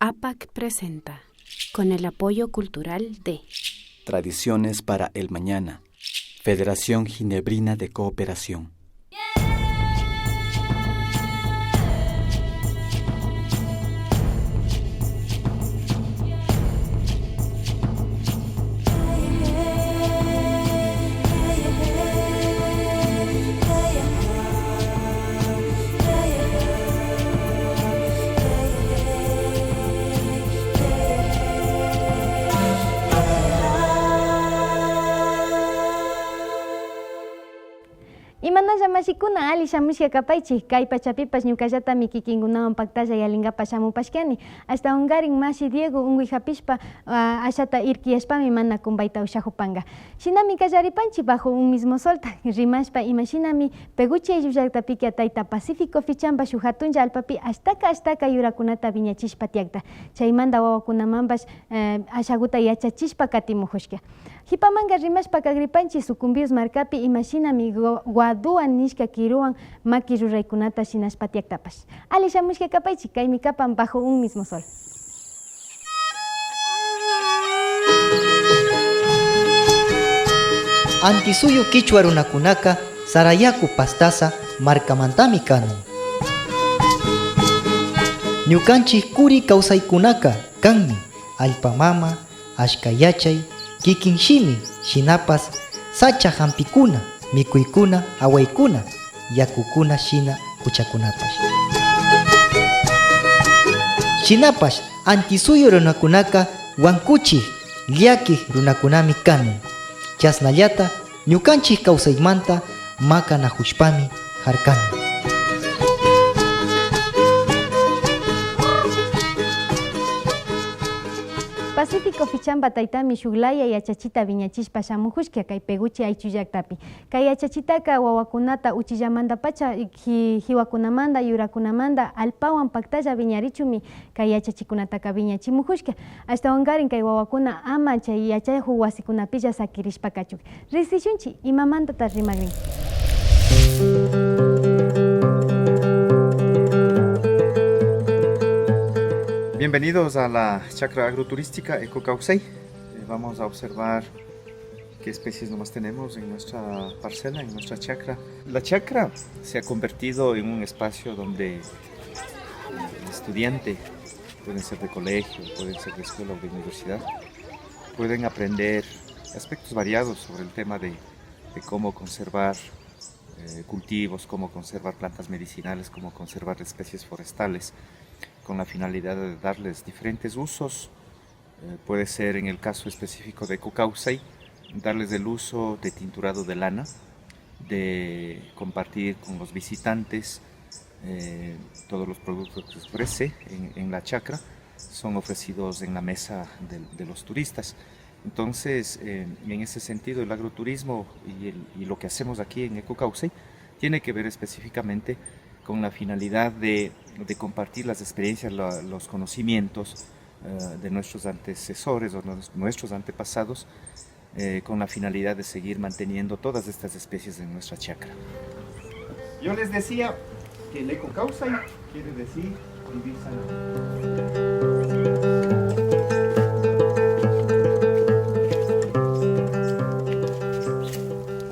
APAC presenta, con el apoyo cultural de Tradiciones para el Mañana, Federación Ginebrina de Cooperación. Imanalla mashikuna ali shamushka kapaychik kay pachapipas ñukallata kikinkunawan paktalla yalinkapas shamupashkani hasta ungarin mashi Diego unguy hapishpa ashata irkiyashpami mana kumbayta ushahupanka. Shinami kallaripanchik bajo un mismo solta rimashpa imashinami peguchi ayllullaktapika tayta Pacífico fichanpa shuk hatunlla alpapi ashtaka yurakunata viñachishpa tiakta chaymanta wawakunamanpash ashakuta yachachishpa katimujushka. Hipamanka rimashpa kagripanchik sucumbíos markapi imashinami Guaduan nishka kiruan maki ruraykunata shinashpa tiaktapash. Ali shamushka kapaychik kaymi kapan bajo un mismo sol. Antisuyu kichwa runakunaka sarayaku pastasa markamantami kanun. Ñukanchik kuri kawsaykunaka kanmi allpamama, ashkayachay, kikinshimi, shinapas, sacha hampikuna, mikuykuna, awaykuna, yakukuna shina kuchakunapash. Shinapash antisuyu runakunaka wankuchik, llakik runakunami kanun. Chasnallata ñukanchik kawsaymanta makanahushpami harkanu. Pacífico fichanpa taytami shuklaya yachachita viñachishpa shamujushka kay peguchi aychullaktapi. Kay yachachitaka wawakunata uchillamanta pacha hiwakunamanta yurakunamanta alpawan paktalla viñarichumi kay yachachikunataka viñachimujushka. Hasta ungarin kay wawakuna ama chay yachayhu wasikunapilla sakirishpa kachuk. Risishunchi imamantata rimagrin. Bienvenidos a la chacra agroturística Ecocausay. Vamos a observar qué especies nomás tenemos en nuestra parcela, en nuestra chacra. La chacra se ha convertido en un espacio donde el estudiante, pueden ser de colegio, pueden ser de escuela o de universidad, pueden aprender aspectos variados sobre el tema de cómo conservar cultivos, cómo conservar plantas medicinales, cómo conservar especies forestales, con la finalidad de darles diferentes usos. Puede ser, en el caso específico de Ecocausay, darles el uso de tinturado de lana, de compartir con los visitantes todos los productos que se ofrece en la chacra, son ofrecidos en la mesa de los turistas. Entonces, en ese sentido, el agroturismo y lo que hacemos aquí en Ecocausay tiene que ver específicamente con la finalidad de compartir las experiencias, los conocimientos de nuestros antecesores o nuestros antepasados, con la finalidad de seguir manteniendo todas estas especies en nuestra chacra. Yo les decía que el Ecocausay quiere decir vivir sanamente.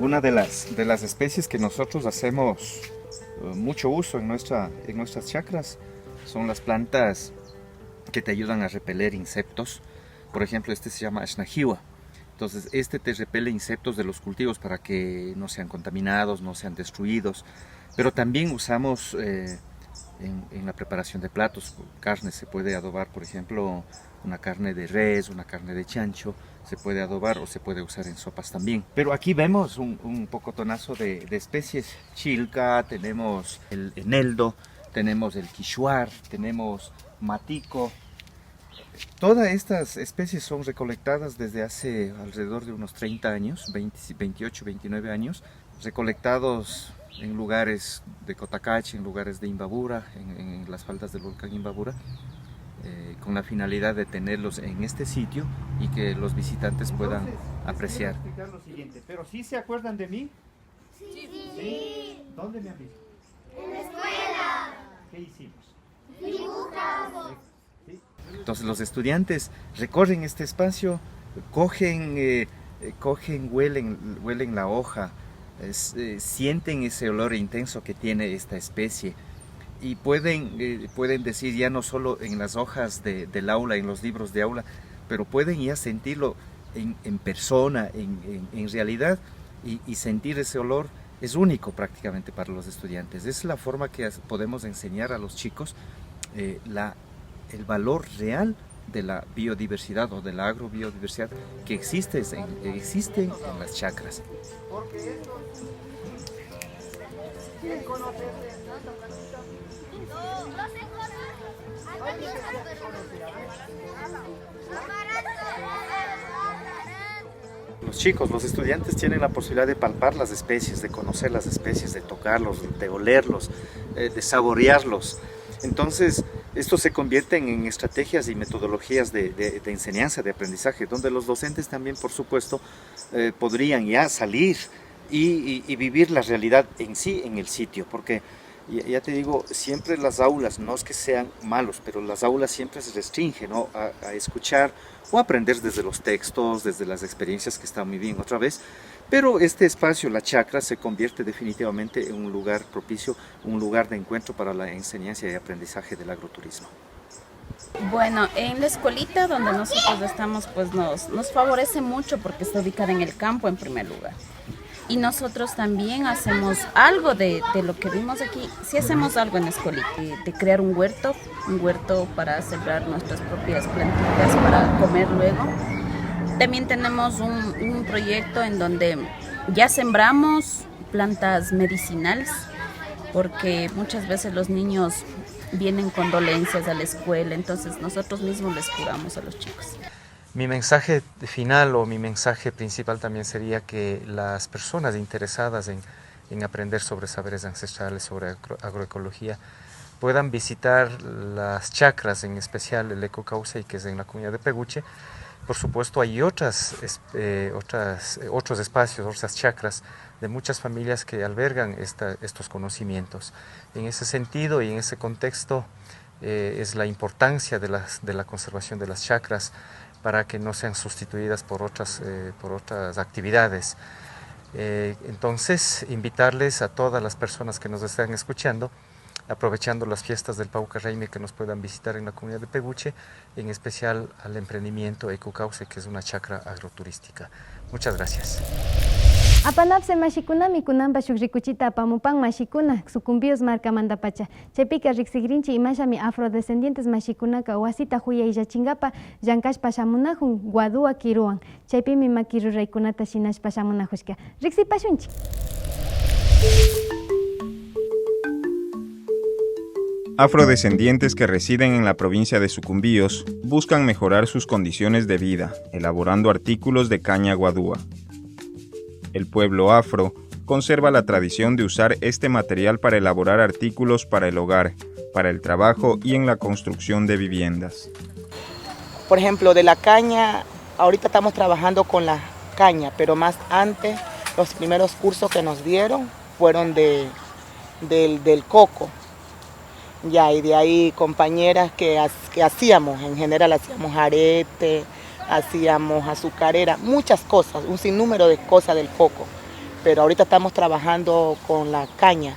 Una de las especies que nosotros hacemos mucho uso en nuestras chacras son las plantas que te ayudan a repeler insectos. Por ejemplo, este se llama Ashnajiwa. Entonces, este te repele insectos de los cultivos para que no sean contaminados, no sean destruidos. Pero también usamos en la preparación de platos, carne. Se puede adobar, por ejemplo, una carne de res, una carne de chancho, se puede adobar o se puede usar en sopas también. Pero aquí vemos un pocotonazo de especies. Chilca, tenemos el eneldo, tenemos el quichuar, tenemos matico. Todas estas especies son recolectadas desde hace alrededor de unos 30 años, 28, 29 años, recolectados en lugares de Cotacachi, en lugares de Imbabura, en las faldas del volcán Imbabura, con la finalidad de tenerlos en este sitio y que los visitantes puedan apreciar. Les quiero explicar lo siguiente, pero ¿sí se acuerdan de mí? Sí. ¿Dónde me han visto? En la escuela. ¿Qué hicimos? Dibujamos. ¿Sí? Entonces los estudiantes recorren este espacio, cogen, huelen la hoja, sienten ese olor intenso que tiene esta especie y pueden decir ya no solo en las hojas del aula, en los libros de aula, pero pueden ya sentirlo en persona, en realidad, y sentir ese olor es único prácticamente para los estudiantes. Es la forma que podemos enseñar a los chicos el valor real de la biodiversidad o de la agrobiodiversidad que existen en las chacras. Los chicos, los estudiantes tienen la posibilidad de palpar las especies, de conocer las especies, de tocarlos, de olerlos, de saborearlos. Entonces, esto se convierte en estrategias y metodologías de enseñanza, de aprendizaje, donde los docentes también, por supuesto, podrían ya salir y vivir la realidad en sí, en el sitio, porque ya te digo, siempre las aulas, no es que sean malos, pero las aulas siempre se restringen, ¿no?, a escuchar o aprender desde los textos, desde las experiencias, que están muy bien otra vez, pero este espacio, la chacra, se convierte definitivamente en un lugar propicio, un lugar de encuentro para la enseñanza y aprendizaje del agroturismo. Bueno, en la escuelita donde nosotros estamos, pues nos favorece mucho porque está ubicada en el campo en primer lugar. Y nosotros también hacemos algo de lo que vimos aquí. Sí hacemos algo en la escuelita, de crear un huerto para sembrar nuestras propias plantitas para comer luego. También tenemos un proyecto en donde ya sembramos plantas medicinales, porque muchas veces los niños vienen con dolencias a la escuela, entonces nosotros mismos les curamos a los chicos. Mi mensaje final o mi mensaje principal también sería que las personas interesadas en aprender sobre saberes ancestrales, sobre agroecología, puedan visitar las chacras, en especial el Eco-Caucey, que es en la comunidad de Peguche. Por supuesto, hay otros espacios, otras chacras de muchas familias que albergan estos conocimientos. En ese sentido y en ese contexto es la importancia de la conservación de las chacras, para que no sean sustituidas por otras actividades. Entonces, invitarles a todas las personas que nos están escuchando, aprovechando las fiestas del Paucarreime, que nos puedan visitar en la comunidad de Peguche, en especial al emprendimiento Eco-Caucey, que es una chacra agroturística. Muchas gracias. Apanapse mashikunami kunamba shukrikuchita apamupan mashikuna sucumbios marca mandapacha. Chepika rixigirinchi imashami afrodescendientes mashikunaka wasita huya illachingapa llankashpa shamunajun Guadua kiruan. Chepimi makiru raykunata shinashpa shamunajushka. Riksipashunchi. Afrodescendientes que residen en la provincia de Sucumbíos buscan mejorar sus condiciones de vida, elaborando artículos de caña guadúa. El pueblo afro conserva la tradición de usar este material para elaborar artículos para el hogar, para el trabajo y en la construcción de viviendas. Por ejemplo, de la caña, ahorita estamos trabajando con la caña, pero más antes los primeros cursos que nos dieron fueron del coco. Ya, y de ahí compañeras que hacíamos, en general hacíamos arete, hacíamos azucarera, muchas cosas, un sinnúmero de cosas del coco. Pero ahorita estamos trabajando con la caña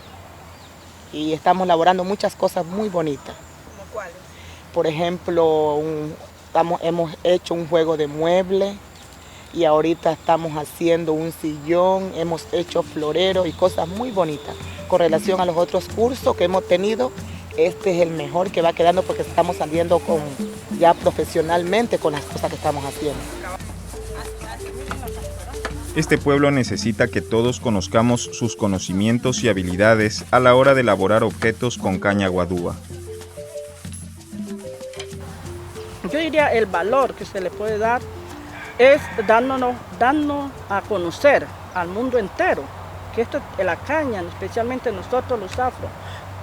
y estamos elaborando muchas cosas muy bonitas. ¿Cómo cuáles? Por ejemplo, hemos hecho un juego de muebles y ahorita estamos haciendo un sillón, hemos hecho floreros y cosas muy bonitas. Con relación a los otros cursos que hemos tenido, este es el mejor que va quedando porque estamos saliendo ya profesionalmente con las cosas que estamos haciendo. Este pueblo necesita que todos conozcamos sus conocimientos y habilidades a la hora de elaborar objetos con caña guadúa. Yo diría el valor que se le puede dar es dándonos a conocer al mundo entero, que esto, la caña, especialmente nosotros los afro,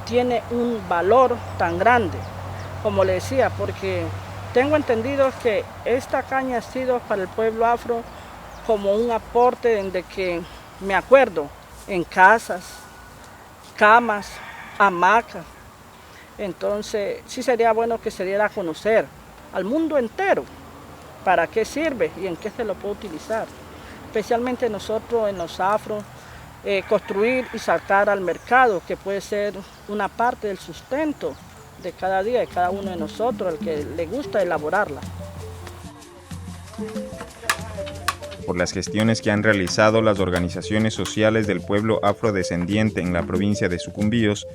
tiene un valor tan grande, como le decía, porque tengo entendido que esta caña ha sido para el pueblo afro como un aporte desde que me acuerdo, en casas, camas, hamacas. Entonces sí sería bueno que se diera a conocer al mundo entero. ¿Para qué sirve y en qué se lo puede utilizar? Especialmente nosotros en los afros, construir y sacar al mercado, que puede ser una parte del sustento de cada día, de cada uno de nosotros, al que le gusta elaborarla. Por las gestiones que han realizado las organizaciones sociales del pueblo afrodescendiente en la provincia de Sucumbíos,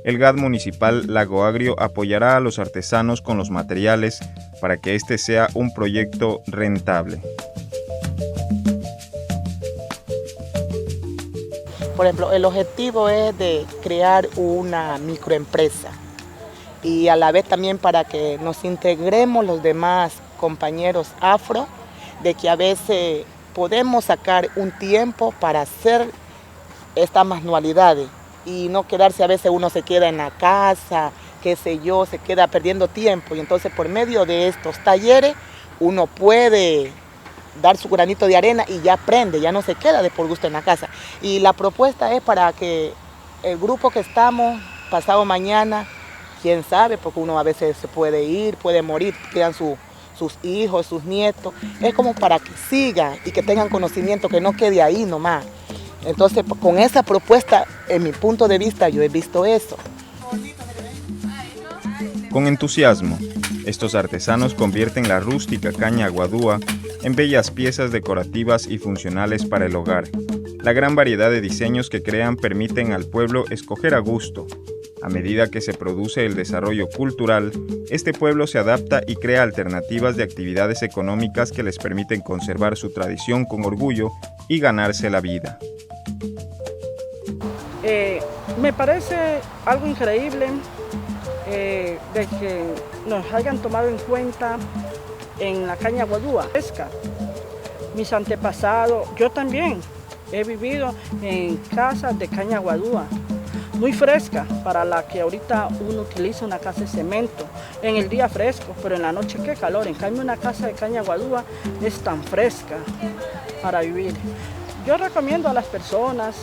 el GAD municipal Lago Agrio apoyará a los artesanos con los materiales para que este sea un proyecto rentable. Por ejemplo, el objetivo es de crear una microempresa y a la vez también para que nos integremos los demás compañeros afro, de que a veces podemos sacar un tiempo para hacer estas manualidades y no quedarse, a veces uno se queda en la casa, qué sé yo, se queda perdiendo tiempo, y entonces por medio de estos talleres uno puede dar su granito de arena y ya aprende, ya no se queda de por gusto en la casa. Y la propuesta es para que el grupo que estamos, pasado mañana, quién sabe, porque uno a veces se puede ir, puede morir, quedan sus hijos, sus nietos, es como para que sigan y que tengan conocimiento, que no quede ahí nomás. Entonces, con esa propuesta, en mi punto de vista, yo he visto eso. Con entusiasmo, estos artesanos convierten la rústica caña guadúa en bellas piezas decorativas y funcionales para el hogar. La gran variedad de diseños que crean permiten al pueblo escoger a gusto. A medida que se produce el desarrollo cultural, este pueblo se adapta y crea alternativas de actividades económicas que les permiten conservar su tradición con orgullo y ganarse la vida. Me parece algo increíble de que nos hayan tomado en cuenta en la caña guadúa fresca. Mis antepasados, yo también he vivido en casas de caña guadúa, muy fresca, para la que ahorita uno utiliza una casa de cemento, en el día fresco, pero en la noche qué calor. En cambio una casa de caña guadúa es tan fresca para vivir. Yo recomiendo a las personas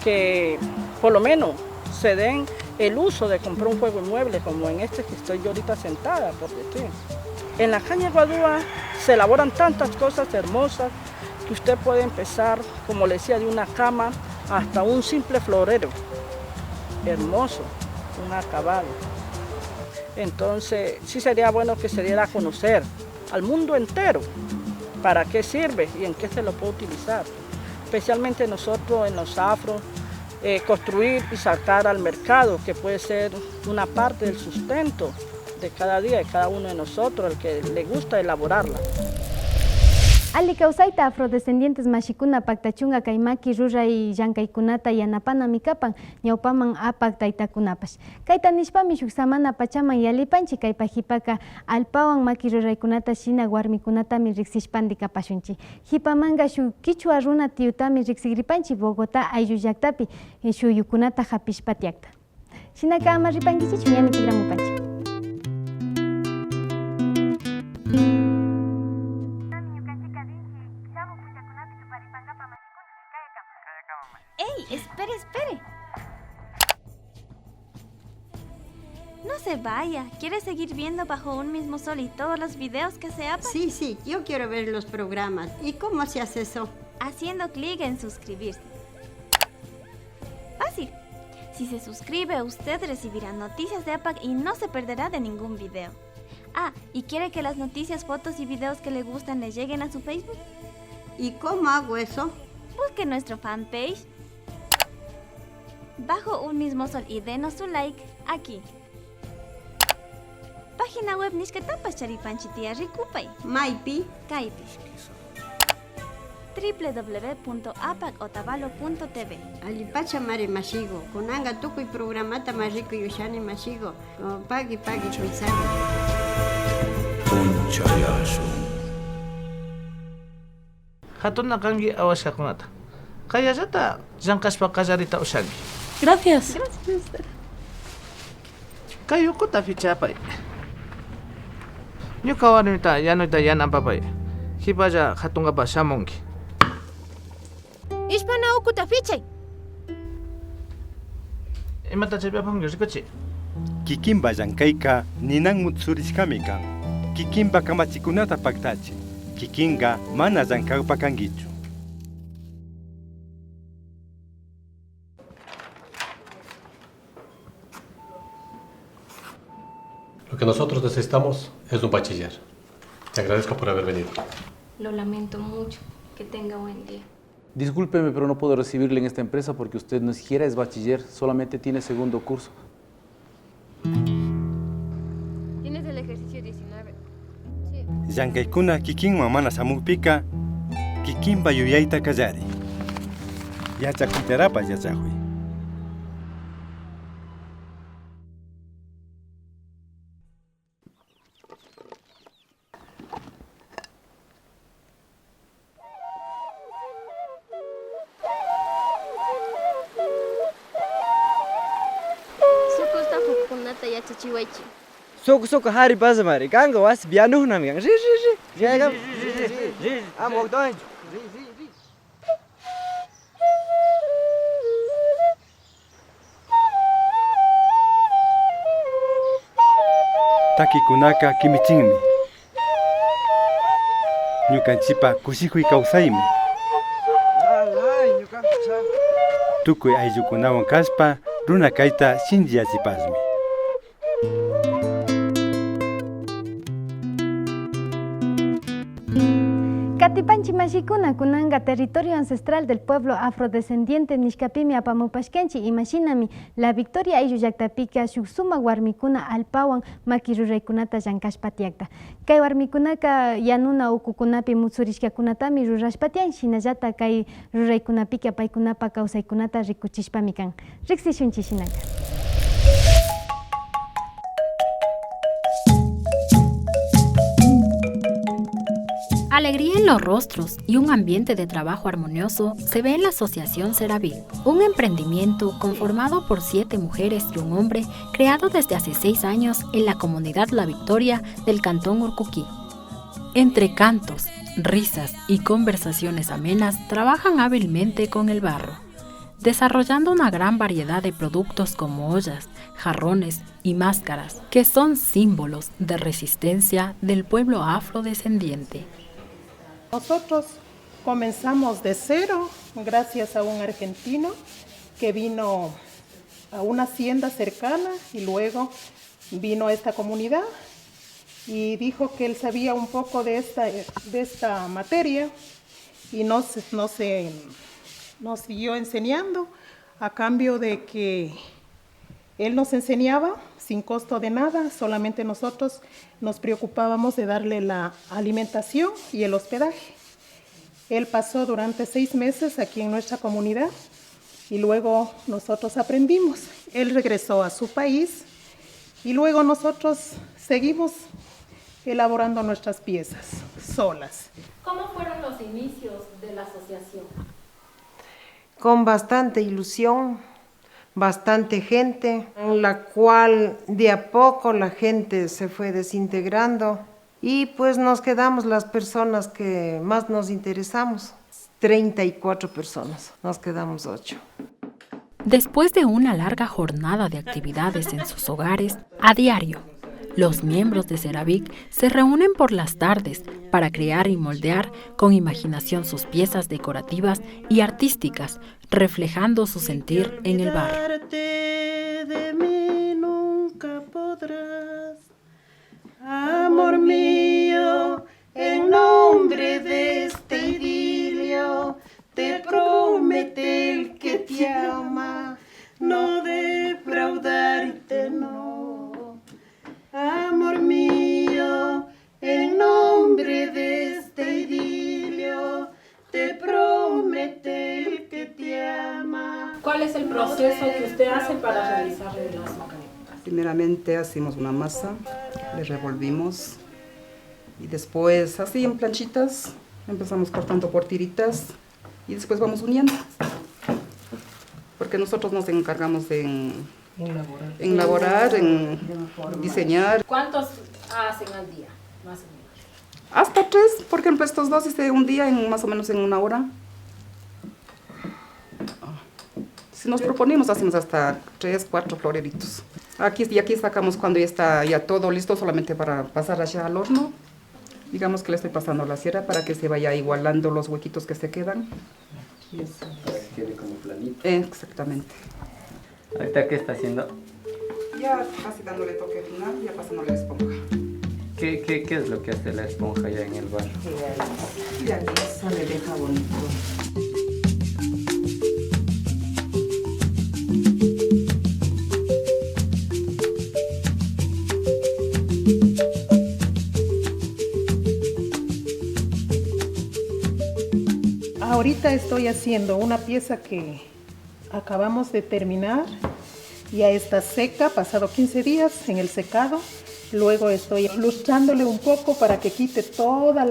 que por lo menos se den el uso de comprar un juego inmueble, como en este que estoy yo ahorita sentada, por decir. En la caña guadúa se elaboran tantas cosas hermosas que usted puede empezar, como le decía, de una cama hasta un simple florero. Hermoso, un acabado. Entonces, sí sería bueno que se diera a conocer al mundo entero para qué sirve y en qué se lo puede utilizar. Especialmente nosotros en los afros, construir y sacar al mercado, que puede ser una parte del sustento de cada día, de cada uno de nosotros, el que le gusta elaborarla. Ali kawsayta afrodescendientes mashikuna paktachunga kaymaki rura y llankaykunata yanapana mikapan ñawpaman apak taytakunapash. Kayta nishpami shuk samana pachaman yalipanchi kaypajipaka alpawan maki ruraykunata shina warmikunatami riksishpandi kapashunchi. Hipamanga shuk kichwa runa tiyutami riksigripanchi Bogotá ayllu llaktapi shuyukunata hapishpa tiyakta. Shinaka ama ripankichichu ñami tigramupanchi. ¡Ey! ¡Espere! No se vaya. ¿Quiere seguir viendo Bajo un mismo sol y todos los videos que se hagan? Sí, yo quiero ver los programas. ¿Y cómo se hace eso? Haciendo clic en suscribirse. Fácil. Si se suscribe, usted recibirá noticias de APAC y no se perderá de ningún video. Ah, ¿y quiere que las noticias, fotos y videos que le gustan le lleguen a su Facebook? ¿Y cómo hago eso? Busque nuestro fanpage Bajo un mismo sol y denos su like aquí. Página web Nishkatapas Charipanchitia Rikupay Maipi Kaipi www.apacotavalo.tv Alipacha mare mashigo kunanga tukuy programata marrico yushani mashigo pagi chuisani Punchayasu Hatuna kangi awashakunata Kayallata llankashpa qallarita ushanki. Gracias. Kay ukuta fichapay. Ñuka warmita yanuyta yanapapay. Hipalla hatungapas shamunki. Ishpana ukuta fichay. Imata chaypapanki rikuchi. Kikinba llankayka ninan mutsurishkami kan. kikinpa kamachikunata paktachi. Kikinga mana llank'awpa kankichu. Lo que nosotros necesitamos es un bachiller. Te agradezco por haber venido. Lo lamento mucho. Que tenga buen día. Discúlpeme, pero no puedo recibirle en esta empresa porque usted ni siquiera es bachiller, solamente tiene segundo curso. Tienes el ejercicio 19. Sí. Llank'aykuna kikinwan mana samukpika, kikinpa yuyayta kallari. Yachakuytarapas yachakuy. Suku hari basa mari, kanga was bianuh nami kang. Jagam. Amok doin. Takikunaka kimichinmi. Ñukanchipa kushikuy kawsaymi. Tukuy ayllukunawan kaspa runa kayta shinchiyachipasmi. Katipanchi mashikuna kunanga territorio ancestral del pueblo afrodescendiente Nishkapimi apamupashkenchi imashinami la Victoria ayllu llaktapika shuk sumaq warmikuna alpawan makiruraykunata llankashpatiakta. Kay warmikunaka yanuna ukukunapi mutsurishkakunatami rurashpatian shinallata kay ruraykunapika paykunapa kawsaykunata rikuchishpami kan. Riksishunchi shinaka. Alegría en los rostros y un ambiente de trabajo armonioso se ve en la Asociación Seravic, un emprendimiento conformado por 7 mujeres y un hombre creado desde hace 6 años en la comunidad La Victoria del cantón Urcuquí. Entre cantos, risas y conversaciones amenas trabajan hábilmente con el barro, desarrollando una gran variedad de productos como ollas, jarrones y máscaras, que son símbolos de resistencia del pueblo afrodescendiente. Nosotros comenzamos de cero gracias a un argentino que vino a una hacienda cercana y luego vino a esta comunidad y dijo que él sabía un poco de esta materia y nos siguió enseñando a cambio de que él nos enseñaba sin costo de nada, solamente nosotros nos preocupábamos de darle la alimentación y el hospedaje. Él pasó durante 6 meses aquí en nuestra comunidad y luego nosotros aprendimos. Él regresó a su país y luego nosotros seguimos elaborando nuestras piezas solas. ¿Cómo fueron los inicios de la asociación? Con bastante ilusión, bastante gente, en la cual de a poco la gente se fue desintegrando y pues nos quedamos las personas que más nos interesamos. 34 personas, nos quedamos 8. Después de una larga jornada de actividades en sus hogares, a diario, los miembros de Seravic se reúnen por las tardes para crear y moldear con imaginación sus piezas decorativas y artísticas, reflejando su sentir en el barro. De mí nunca podrás, amor mío, en nombre de este idilio, te promete el que te ama, no defraudarte, no. Amor mío, en nombre de este idilio, te promete el que te ama. ¿Cuál es el proceso que usted hace para realizar las marionetas? Primeramente hacemos una masa, le revolvimos y después así en planchitas empezamos cortando por tiritas y después vamos uniendo. Porque nosotros nos encargamos en elaborar, en diseñar. ¿Cuántos hacen al día, más o menos? Hasta 3, por ejemplo, estos 2 hice un día en más o menos en 1 hora. Si nos proponemos, hacemos hasta 3, 4 floreritos. Aquí sacamos cuando ya está ya todo listo, solamente para pasar allá al horno. Digamos que le estoy pasando la cera para que se vaya igualando los huequitos que se quedan. Y eso, para que quede como planito. Exactamente. ¿Ahorita qué está haciendo? Ya casi dándole toque final, ya pasándole la esponja. ¿Qué es lo que hace la esponja ya en el barro? Y aquí sale, deja bonito. Ahorita estoy haciendo una pieza que acabamos de terminar. Ya está seca, pasado 15 días en el secado. Luego estoy lustrándole un poco para que quite todas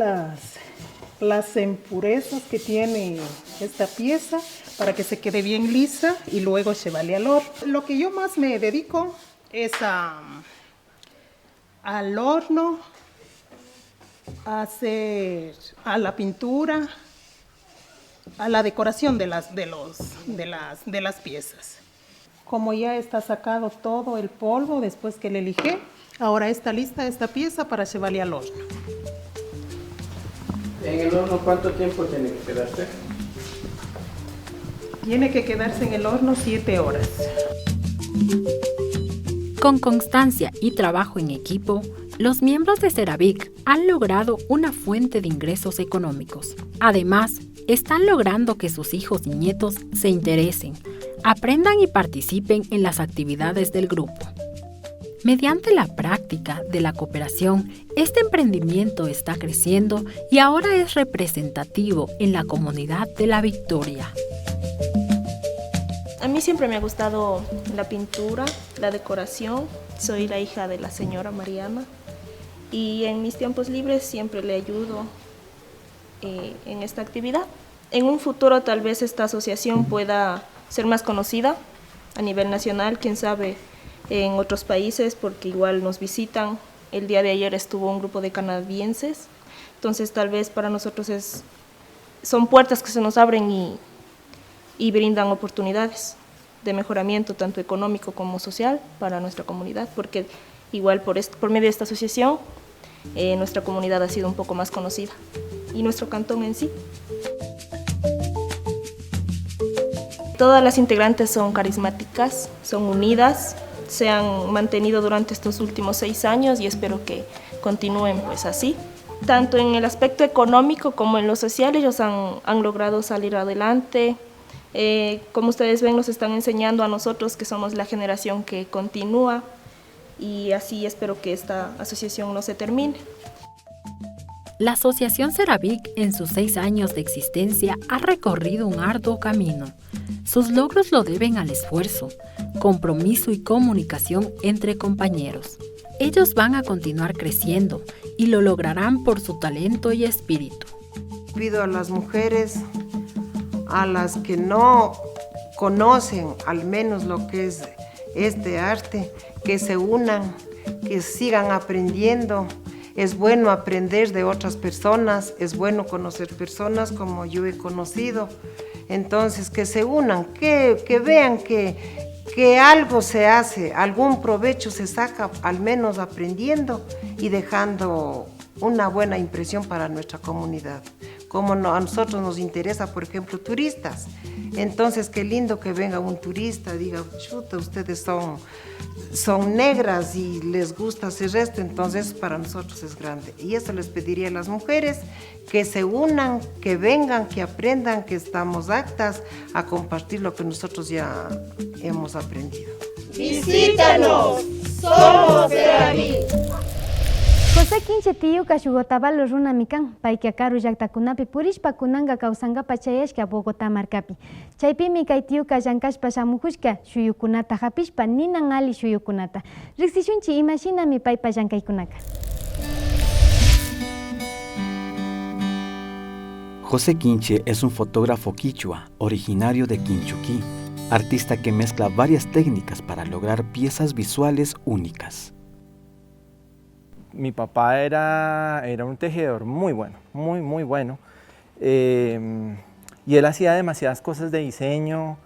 las impurezas que tiene esta pieza, para que se quede bien lisa y luego se vale al horno. Lo que yo más me dedico es al horno, a la pintura, a la decoración de las piezas. Como ya está sacado todo el polvo después que le lijé, ahora está lista esta pieza para llevarle al horno. ¿En el horno cuánto tiempo tiene que quedarse? Tiene que quedarse en el horno 7 horas. Con constancia y trabajo en equipo, los miembros de Ceravic han logrado una fuente de ingresos económicos. Además, están logrando que sus hijos y nietos se interesen, aprendan y participen en las actividades del grupo. Mediante la práctica de la cooperación, este emprendimiento está creciendo y ahora es representativo en la comunidad de La Victoria. A mí siempre me ha gustado la pintura, la decoración. Soy la hija de la señora Mariana y en mis tiempos libres siempre le ayudo en esta actividad. En un futuro tal vez esta asociación pueda ser más conocida a nivel nacional, quién sabe, en otros países, porque igual nos visitan. El día de ayer estuvo un grupo de canadienses, entonces tal vez para nosotros son puertas que se nos abren y brindan oportunidades de mejoramiento tanto económico como social para nuestra comunidad, porque igual por medio de esta asociación nuestra comunidad ha sido un poco más conocida y nuestro cantón en sí. Todas las integrantes son carismáticas, son unidas, se han mantenido durante estos últimos 6 años y espero que continúen pues así. Tanto en el aspecto económico como en lo social ellos han logrado salir adelante. Como ustedes ven, nos están enseñando a nosotros que somos la generación que continúa y así espero que esta asociación no se termine. La Asociación Ceravic en sus 6 años de existencia ha recorrido un arduo camino. Sus logros lo deben al esfuerzo, compromiso y comunicación entre compañeros. Ellos van a continuar creciendo y lo lograrán por su talento y espíritu. Pido a las mujeres, a las que no conocen al menos lo que es este arte, que se unan, que sigan aprendiendo. Es bueno aprender de otras personas, es bueno conocer personas como yo he conocido. Entonces, que se unan, que vean que algo se hace, algún provecho se saca, al menos aprendiendo y dejando una buena impresión para nuestra comunidad. Como a nosotros nos interesa, por ejemplo, turistas. Entonces, qué lindo que venga un turista, diga, chuta, ustedes son negras y les gusta hacer esto, entonces para nosotros es grande. Y eso les pediría a las mujeres, que se unan, que vengan, que aprendan, que estamos aptas a compartir lo que nosotros ya hemos aprendido. ¡Visítanos! ¡Somos Ceravic! José Quinche tiyu kashugotabalo runa mikan, payki akaru llaqtakunapi purishpa kunanga kawsankapa chayashka Bogotá markapi. Chaypimi kay tiyuka llankashpa shamukushka shuyukunata hapishpa ninan ali shuyukunata. Riqsishunchi imashinami paypa llankaykunaka. José Quinche es un fotógrafo quichua, originario de Quinchuquí, artista que mezcla varias técnicas para lograr piezas visuales únicas. Mi papá era un tejedor muy bueno, muy bueno. Y él hacía demasiadas cosas de diseño,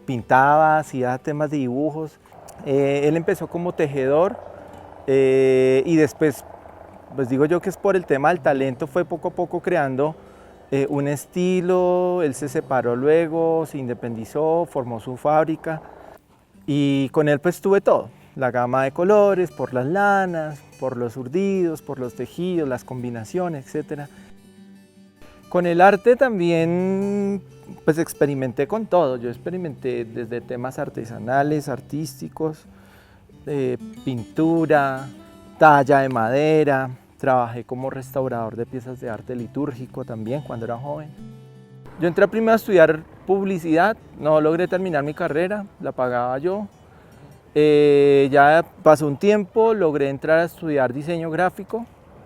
pintaba, hacía temas de dibujos. Él empezó como tejedor y después, pues digo yo que es por el tema del talento, fue poco a poco creando un estilo. Él se separó luego, se independizó, formó su fábrica y con él pues tuve todo, la gama de colores, por las lanas, por los urdidos, por los tejidos, las combinaciones, etc. Con el arte también pues experimenté con todo. Yo experimenté desde temas artesanales, artísticos, pintura, talla de madera. Trabajé como restaurador de piezas de arte litúrgico también cuando era joven. Yo entré primero a estudiar publicidad, no logré terminar mi carrera, la pagaba yo. Ya pasó un tiempo, logré entrar a estudiar diseño gráfico,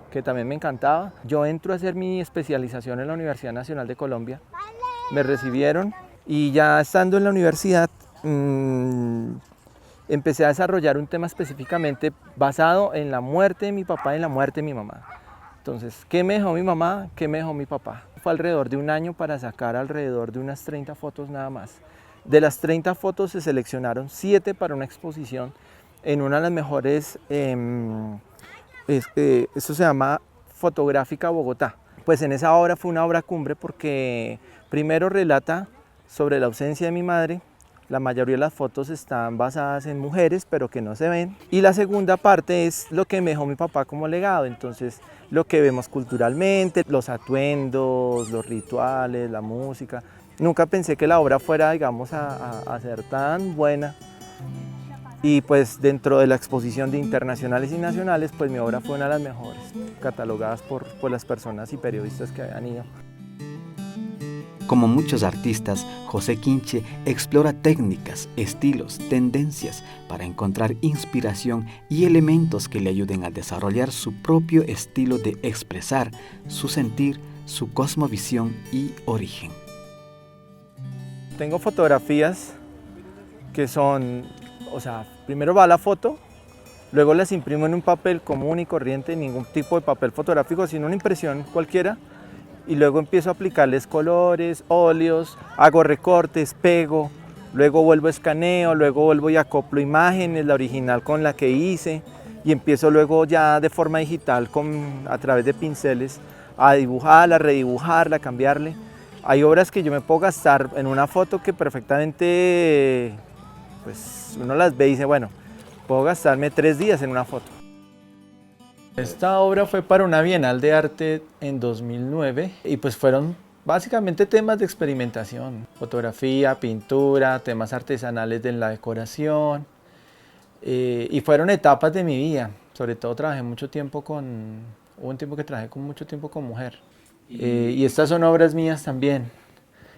que también me encantaba. Yo entro a hacer mi especialización en la Universidad Nacional de Colombia, me recibieron y ya estando en la universidad empecé a desarrollar un tema específicamente basado en la muerte de mi papá y en la muerte de mi mamá. Entonces, ¿qué me dejó mi mamá? ¿Qué me dejó mi papá? Fue alrededor de un año para sacar alrededor de unas 30 fotos nada más. De las 30 fotos se seleccionaron 7 para una exposición en una de las mejores, eso se llama Fotográfica Bogotá. Pues en esa obra fue una obra cumbre porque primero relata sobre la ausencia de mi madre. La mayoría de las fotos están basadas en mujeres, pero que no se ven. Y la segunda parte es lo que me dejó mi papá como legado. Entonces, lo que vemos culturalmente, los atuendos, los rituales, la música. Nunca pensé que la obra fuera, digamos, a ser tan buena. Y pues dentro de la exposición de internacionales y nacionales, pues mi obra fue una de las mejores, catalogadas por las personas y periodistas que habían ido. Como muchos artistas, José Quinche explora técnicas, estilos, tendencias para encontrar inspiración y elementos que le ayuden a desarrollar su propio estilo de expresar su sentir, su cosmovisión y origen. Tengo fotografías que son, o sea, primero va la foto, luego las imprimo en un papel común y corriente, ningún tipo de papel fotográfico, sino una impresión cualquiera. Y luego empiezo a aplicarles colores, óleos, hago recortes, pego, luego vuelvo a escaneo, luego vuelvo y acoplo imágenes, la original con la que hice, y empiezo luego ya de forma digital a través de pinceles a dibujarla, redibujarla, cambiarle. Hay obras que yo me puedo gastar en una foto que perfectamente pues uno las ve y dice, bueno, puedo gastarme 3 días en una foto. Esta obra fue para una Bienal de Arte en 2009 y pues fueron básicamente temas de experimentación, fotografía, pintura, temas artesanales de la decoración y fueron etapas de mi vida. Sobre todo trabajé mucho tiempo hubo un tiempo que trabajé mucho tiempo con mujer y estas son obras mías también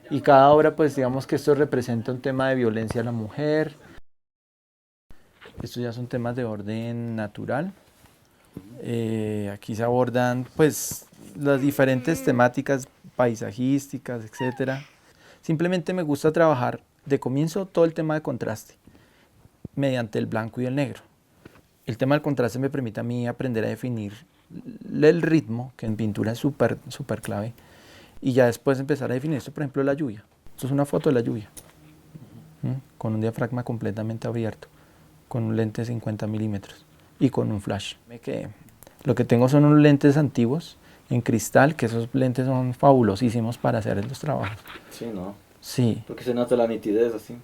y cada obra pues digamos que esto representa un tema de violencia a la mujer. Estos ya son temas de orden natural. Aquí se abordan pues las diferentes temáticas paisajísticas, etc. Simplemente me gusta trabajar de comienzo todo el tema de contraste mediante el blanco y el negro. El tema del contraste me permite a mí aprender a definir el ritmo, que en pintura es súper clave, y ya después empezar a definir esto, por ejemplo, la lluvia. Esto es una foto de la lluvia, con un diafragma completamente abierto, con un lente de 50 milímetros. Y con un flash. Lo que tengo son unos lentes antiguos en cristal, que esos lentes son fabulosísimos para hacer los trabajos. Sí, ¿no? Sí. Porque se nota la nitidez así.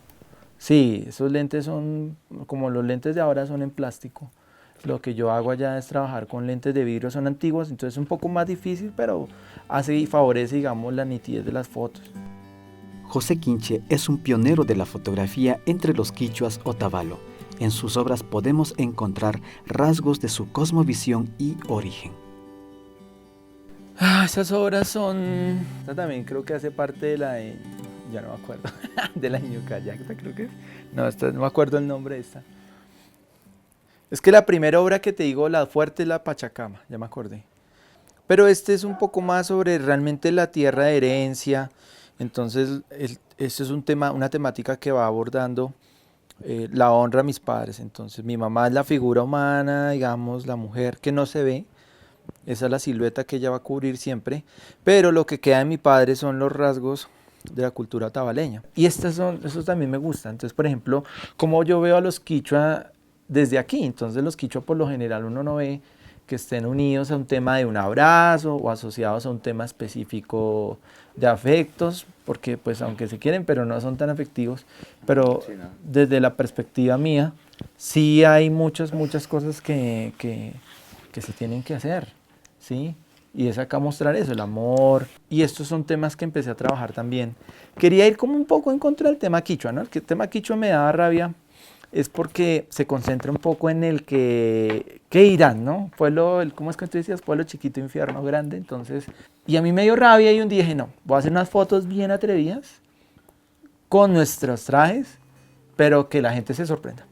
Sí, esos lentes son, como los lentes de ahora son en plástico, lo que yo hago allá es trabajar con lentes de vidrio, son antiguos, entonces es un poco más difícil, pero hace y favorece, digamos, la nitidez de las fotos. José Quinche es un pionero de la fotografía entre los quichuas otavalo. En sus obras podemos encontrar rasgos de su cosmovisión y origen. Esas obras son... Esta también creo que hace parte de la de... Ya no me acuerdo. De la Ñucayacta, creo que es. No, no me acuerdo el nombre de esta. Es que la primera obra que te digo, la fuerte, es la Pachacama, ya me acordé. Pero este es un poco más sobre realmente la tierra de herencia. Entonces, este es un tema, una temática que va abordando la honra a mis padres. Entonces mi mamá es la figura humana, digamos, la mujer que no se ve, esa es la silueta que ella va a cubrir siempre, pero lo que queda de mi padre son los rasgos de la cultura otavaleña. Y eso también me gusta. Entonces, por ejemplo, como yo veo a los quichua desde aquí, entonces los quichua por lo general uno no ve que estén unidos a un tema de un abrazo o asociados a un tema específico de afectos, porque pues aunque se quieren, pero no son tan afectivos, pero sí, no. Desde la perspectiva mía, sí hay muchas cosas que se tienen que hacer, ¿sí? Y es acá mostrar eso, el amor, y estos son temas que empecé a trabajar también. Quería ir como un poco en contra del tema quichua, ¿no? El tema quichua me daba rabia, es porque se concentra un poco en el que irán, ¿no? Pueblo, ¿cómo es que tú decías? Pueblo chiquito, infierno grande, entonces... Y a mí me dio rabia y un día dije, no, voy a hacer unas fotos bien atrevidas, con nuestros trajes, pero que la gente se sorprenda.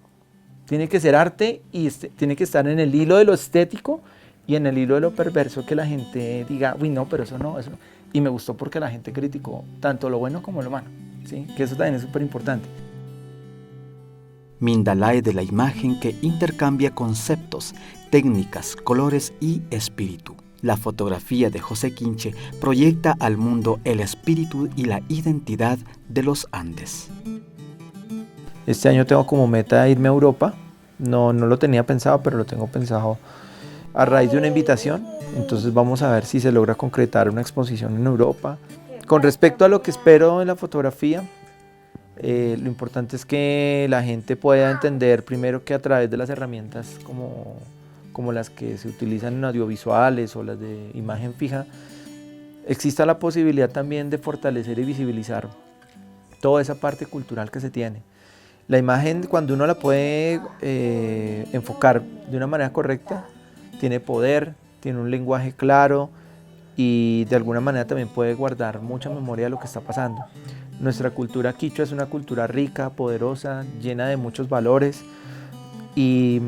Tiene que ser arte y tiene que estar en el hilo de lo estético y en el hilo de lo perverso, que la gente diga, uy, no, pero eso no, eso no. Y me gustó porque la gente criticó tanto lo bueno como lo malo, ¿sí? Que eso también es súper importante. Mindalae de la imagen que intercambia conceptos, técnicas, colores y espíritu. La fotografía de José Quinche proyecta al mundo el espíritu y la identidad de los Andes. Este año tengo como meta irme a Europa. No lo tenía pensado, pero lo tengo pensado a raíz de una invitación. Entonces vamos a ver si se logra concretar una exposición en Europa. Con respecto a lo que espero en la fotografía, lo importante es que la gente pueda entender primero que a través de las herramientas como las que se utilizan en audiovisuales o las de imagen fija, exista la posibilidad también de fortalecer y visibilizar toda esa parte cultural que se tiene. La imagen, cuando uno la puede enfocar de una manera correcta, tiene poder, tiene un lenguaje claro y de alguna manera también puede guardar mucha memoria de lo que está pasando. Nuestra cultura quichua es una cultura rica, poderosa, llena de muchos valores y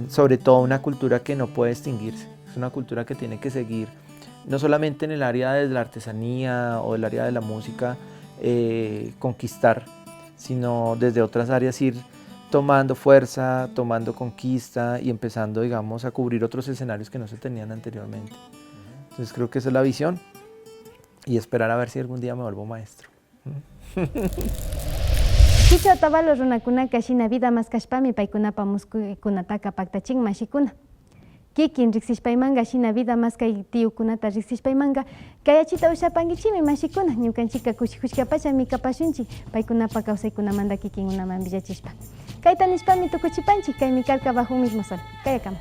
sobre todo una cultura que no puede extinguirse. Es una cultura que tiene que seguir, no solamente en el área de la artesanía o del área de la música, conquistar, sino desde otras áreas ir tomando fuerza, tomando conquista y empezando, digamos, a cubrir otros escenarios que no se tenían anteriormente. Entonces creo que esa es la visión y esperar a ver si algún día me vuelvo maestro. Quichua tabalo runakuna kashina vida mas kashpami paykunapa muskunataka paktachin mashikuna. Kikin riksishpaymanga shina vida mas kay tiyukunata riksishpaymanga kayachita ushapankichimi mashikuna ñukanchika kushikushkapacha mikapashunchik paykunapa kawsaykunamanta kikinkunaman villachishpa. Kayta nishpami tukuchipanchik kaymi karka bajo un mismo sol. Kayakama.